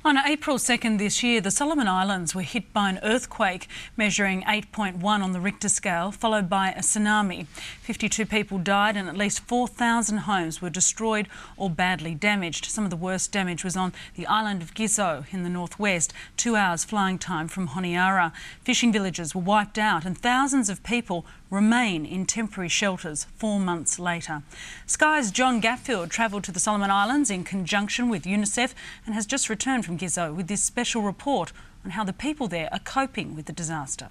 On April 2nd this year, the Solomon Islands were hit by an earthquake measuring 8.1 on the Richter scale, followed by a tsunami. 52 people died and at least 4,000 homes were destroyed or badly damaged. Some of the worst damage was on the island of Ghizo in the northwest, 2 hours flying time from Honiara. Fishing villages were wiped out and thousands of people remain in temporary shelters 4 months later. Sky's John Gatfield travelled to the Solomon Islands in conjunction with UNICEF and has just returned from Ghizo with this special report on how the people there are coping with the disaster.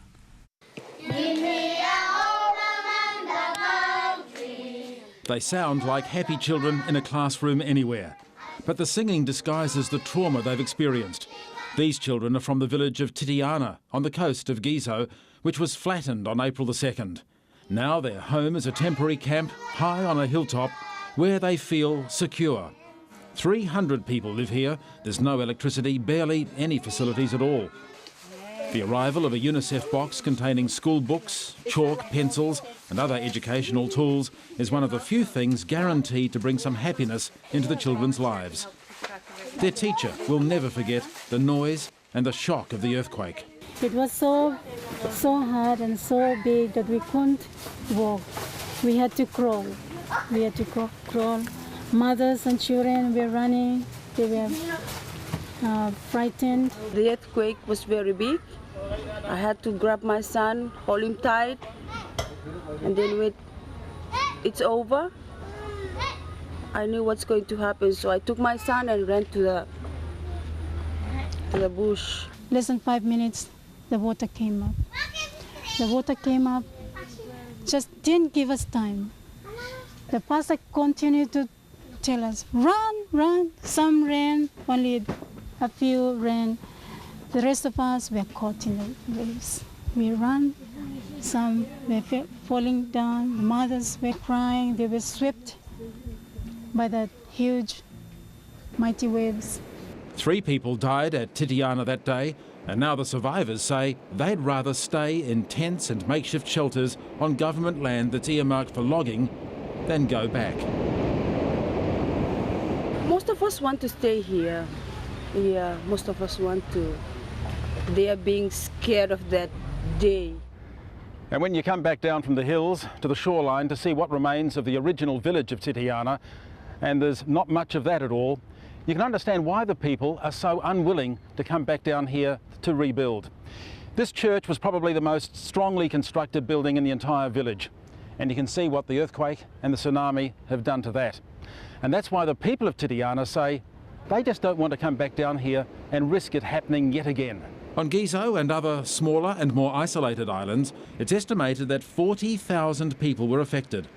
They sound like happy children in a classroom anywhere, but the singing disguises the trauma they've experienced. These children are from the village of Titiana on the coast of Ghizo, which was flattened on April the 2nd. Now their home is a temporary camp high on a hilltop where they feel secure. 300 people live here. There's no electricity, barely any facilities at all. The arrival of a UNICEF box containing school books, chalk, pencils and other educational tools is one of the few things guaranteed to bring some happiness into the children's lives. Their teacher will never forget the noise and the shock of the earthquake. It was so hard and so big that we couldn't walk. We had to crawl. Crawl. Mothers and children were running. They were frightened. The earthquake was very big. I had to grab my son, hold him tight, and then when it's over, I knew what's going to happen. So I took my son and ran to the bush. Less than 5 minutes, the water came up. The water came up, just didn't give us time. The pastor continued to tell us, run, run. Some ran, only a few ran. The rest of us were caught in the waves. We ran, some were falling down, the mothers were crying, they were swept by the huge, mighty waves. 3 people died at Titiana that day, and now the survivors say they'd rather stay in tents and makeshift shelters on government land that's earmarked for logging than go back. Most of us want to stay here. Yeah, most of us want to. They are being scared of that day. And when you come back down from the hills to the shoreline to see what remains of the original village of Titiana, and there's not much of that at all, you can understand why the people are so unwilling to come back down here to rebuild. This church was probably the most strongly constructed building in the entire village, and you can see what the earthquake and the tsunami have done to that. And that's why the people of Titiana say they just don't want to come back down here and risk it happening yet again. On Ghizo and other smaller and more isolated islands, it's estimated that 40,000 people were affected.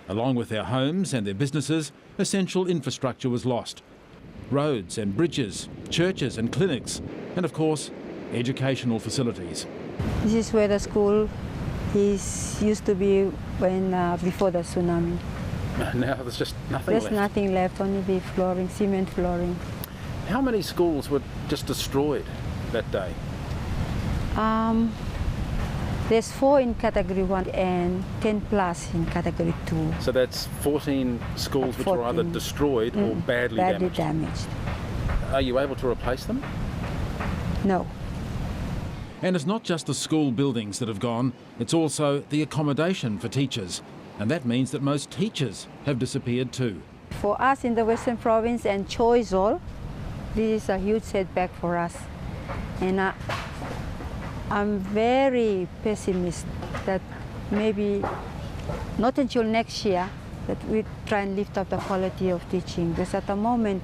Along with their homes and their businesses, essential infrastructure was lost. Roads and bridges, churches and clinics, and of course, educational facilities. This is where the school used to be when before the tsunami. Now there's just nothing left. There's nothing left, only the flooring, cement flooring. How many schools were just destroyed that day? There's 4 in category 1 and 10 plus in category 2. So that's 14 schools which were either destroyed or badly damaged. Are you able to replace them? No. And it's not just the school buildings that have gone, it's also the accommodation for teachers. And that means that most teachers have disappeared too. For us in the Western Province and Choiseul, this is a huge setback for us. And I'm very pessimistic that maybe not until next year that we try and lift up the quality of teaching. Because at the moment,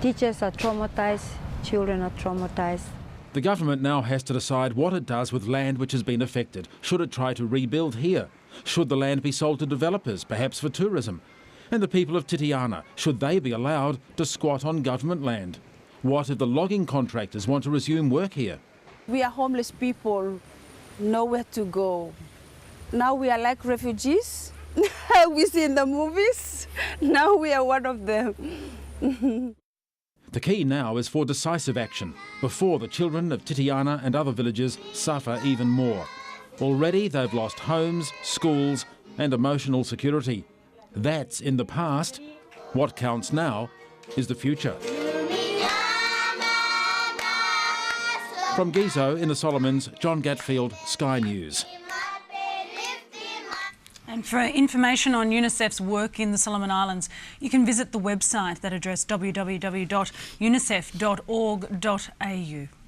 teachers are traumatized, children are traumatized. The government now has to decide what it does with land which has been affected. Should it try to rebuild here? Should the land be sold to developers, perhaps for tourism? And the people of Titiana, should they be allowed to squat on government land? What if the logging contractors want to resume work here? We are homeless people, nowhere to go. Now we are like refugees. We see in the movies. Now we are one of them. The key now is for decisive action before the children of Titiana and other villages suffer even more. Already they've lost homes, schools and emotional security. That's in the past. What counts now is the future. From Ghizo in the Solomons, John Gatfield, Sky News. And for information on UNICEF's work in the Solomon Islands, you can visit the website, that address www.unicef.org.au.